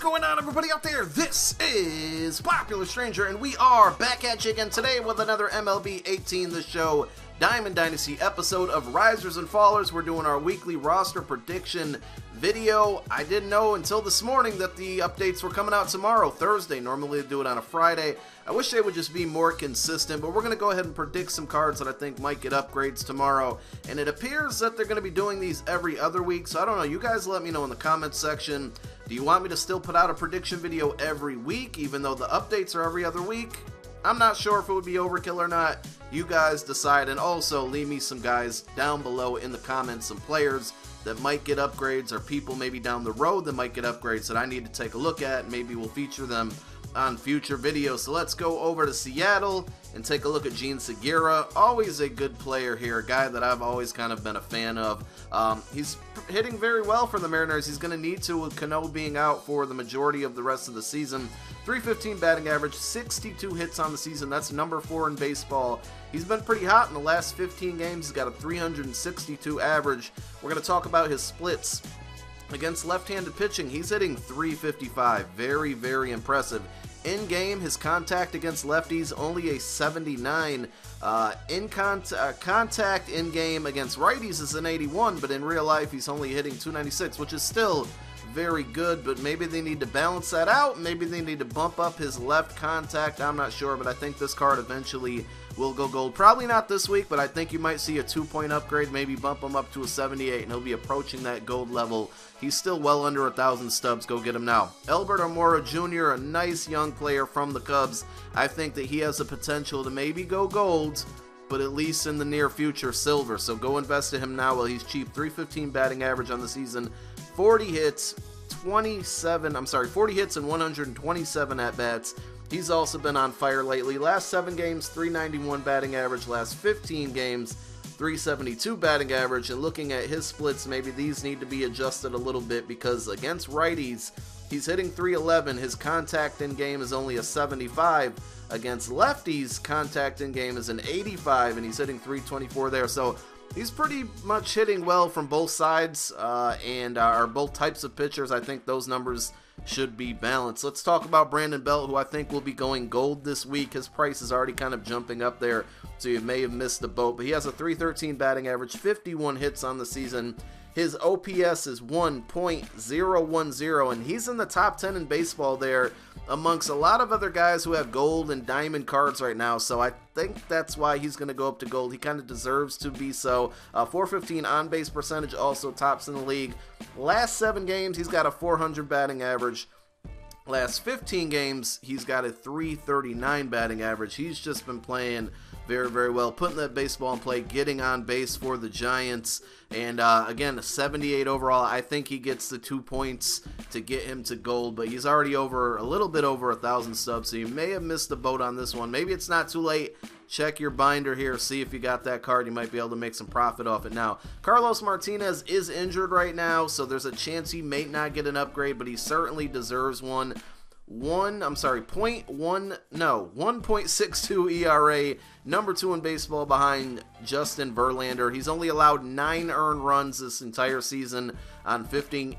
going on, everybody out there? This is Popular Stranger, and we are back at you again today with another MLB 18 The Show Diamond Dynasty episode of Risers and Fallers. We're doing our weekly roster prediction video. I didn't know until this morning that the updates were coming out tomorrow, Thursday. Normally they do it on a Friday. I wish they would just be more consistent, but we're going to go ahead and predict some cards that I think might get upgrades tomorrow. And it appears that they're going to be doing these every other week, so I don't know. You guys let me know in the comments section. Do you want me to still put out a prediction video every week, even though the updates are every other week? I'm not sure if it would be overkill or not. You guys decide, and also leave me some guys down below in the comments, some players that might get upgrades, or people maybe down the road that might get upgrades that I need to take a look at. Maybe we'll feature them on future videos. So let's go over to Seattle and take a look at Gene Segura. Always a good player here, a guy that I've always kind of been a fan of. He's hitting very well for the Mariners. He's going to need to, with Cano being out for the majority of the rest of the season. 315 batting average, 62 hits on the season. That's number 4 in baseball. He's been pretty hot in the last 15 games. He's got a 362 average. We're going to talk about his splits. Against left-handed pitching, he's hitting 355. Very, very impressive. In game, his contact against lefties, only a 79. Contact in game against righties is an 81, but in real life, he's only hitting 296, which is still very good, but maybe they need to balance that out. Maybe they need to bump up his left contact. I'm not sure, but I think this card eventually will go gold. Probably not this week, but I think you might see a 2-point upgrade, maybe bump him up to a 78, and he'll be approaching that gold level. He's still well under 1,000 stubs. Go get him now. Alberto Mora Jr., a nice young player from the Cubs. I think that he has the potential to maybe go gold, but at least in the near future, silver. So go invest in him now while he's cheap. 315 batting average on the season, 40 hits, 40 hits and 127 at-bats. He's also been on fire lately. Last 7 games, 391 batting average. Last 15 games, 372 batting average. And looking at his splits, maybe these need to be adjusted a little bit, because against righties, he's hitting 311. His contact in game is only a 75. Against lefties, contact in game is an 85, and he's hitting 324 there. So he's pretty much hitting well from both sides and both types of pitchers. I think those numbers should be balanced. Let's talk about Brandon Belt, who I think will be going gold this week. His price is already kind of jumping up there, so you may have missed the boat. But he has a 313 batting average, 51 hits on the season. His OPS is 1.010, and he's in the top 10 in baseball there amongst a lot of other guys who have gold and diamond cards right now. So I think that's why he's going to go up to gold. He kind of deserves to be so. 415 on-base percentage, also tops in the league. Last 7 games, he's got a 400 batting average. Last 15 games, he's got a 339 batting average. He's just been playing very, very well, putting that baseball in play, getting on base for the Giants. And again, a 78 overall. I think he gets the 2 points to get him to gold, but he's already over a little bit over 1,000 stubs, so you may have missed the boat on this one. Maybe it's not too late. Check your binder here, see if you got that card. You might be able to make some profit off it now. Carlos Martinez is injured right now, so there's a chance he may not get an upgrade, but he certainly deserves one. 1.62 ERA, number 2 in baseball behind Justin Verlander. He's only allowed 9 earned runs this entire season on 50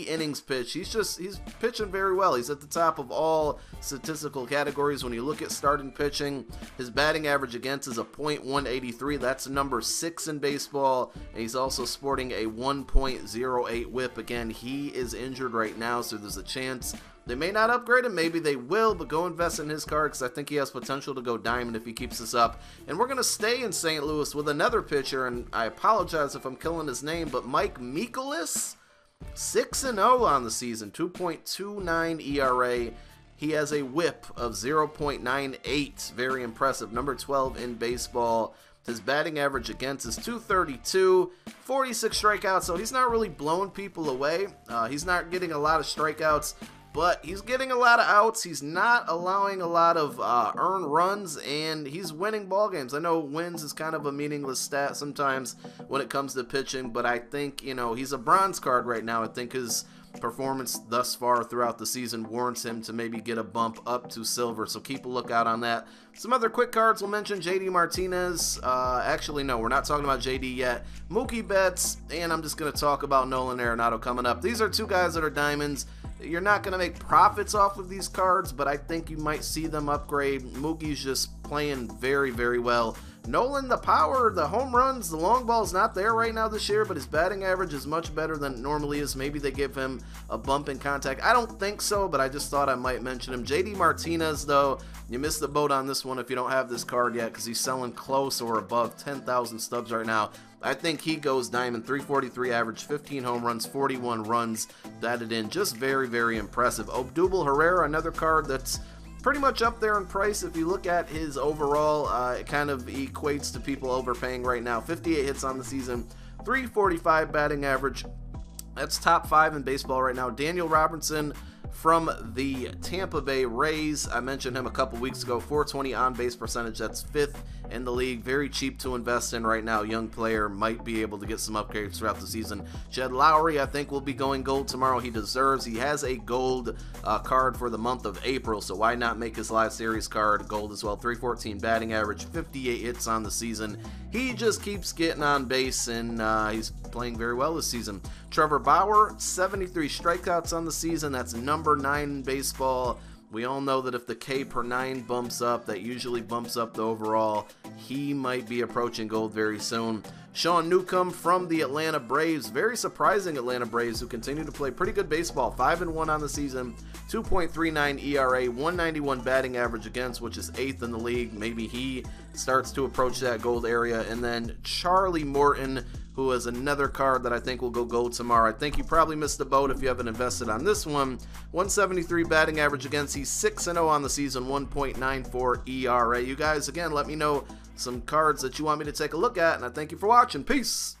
innings pitched. He's pitching very well. He's at the top of all statistical categories. When you look at starting pitching, his batting average against is a .183. That's number 6 in baseball, and he's also sporting a 1.08 whip. Again, he is injured right now, so there's a chance they may not upgrade him. Maybe they will, but go invest in his card, because I think he has potential to go diamond if he keeps this up. And we're going to stay in St. Louis with another pitcher, and I apologize if I'm killing his name, but Mike Mikolas, 6-0 on the season, 2.29 ERA. He has a whip of 0.98. Very impressive. Number 12 in baseball. His batting average against is 232, 46 strikeouts, so he's not really blowing people away. He's not getting a lot of strikeouts, but he's getting a lot of outs. He's not allowing a lot of earned runs, and he's winning ball games. I know wins is kind of a meaningless stat sometimes when it comes to pitching, but I think, you know, he's a bronze card right now. I think his performance thus far throughout the season warrants him to maybe get a bump up to silver, so keep a lookout on that. Some other quick cards we'll mention: JD Martinez. Actually, no, we're not talking about JD yet. Mookie Betts, and I'm just going to talk about Nolan Arenado coming up. These are 2 guys that are diamonds. You're not going to make profits off of these cards, but I think you might see them upgrade. Mookie's just playing very, very well. Nolan, the power, the home runs, the long ball's not there right now this year, but his batting average is much better than it normally is. Maybe they give him a bump in contact. I don't think so, but I just thought I might mention him. JD Martinez, though, you missed the boat on this one if you don't have this card yet, because he's selling close or above 10,000 stubs right now. I think he goes diamond. 343 average, 15 home runs, 41 runs batted in. Just very, very impressive. Odubel Herrera, another card that's pretty much up there in price. If you look at his overall, it kind of equates to people overpaying right now. 58 hits on the season, 345 batting average. That's top 5 in baseball right now. Daniel Robertson from the Tampa Bay Rays. I mentioned him a couple weeks ago. 420 on-base percentage. That's 5th in the league. Very cheap to invest in right now. Young player, might be able to get some upgrades throughout the season. Jed Lowry, I think, will be going gold tomorrow. He deserves. He has a gold card for the month of April, so why not make his live series card gold as well? 314 batting average, 58 hits on the season. He just keeps getting on base, and he's playing very well this season. Trevor Bauer, 73 strikeouts on the season. That's number 9 in baseball. We all know that if the K per 9 bumps up, that usually bumps up the overall. He might be approaching gold very soon. Sean Newcomb from the Atlanta Braves. Very surprising Atlanta Braves, who continue to play pretty good baseball. 5-1 on the season, 2.39 ERA, 191 batting average against, which is 8th in the league. Maybe he starts to approach that gold area. And then Charlie Morton, who is another card that I think will go gold tomorrow. I think you probably missed the boat if you haven't invested on this one. 173 batting average against. He's 6-0 on the season, 1.94 ERA. You guys, again, let me know some cards that you want me to take a look at, and I thank you for watching. Peace!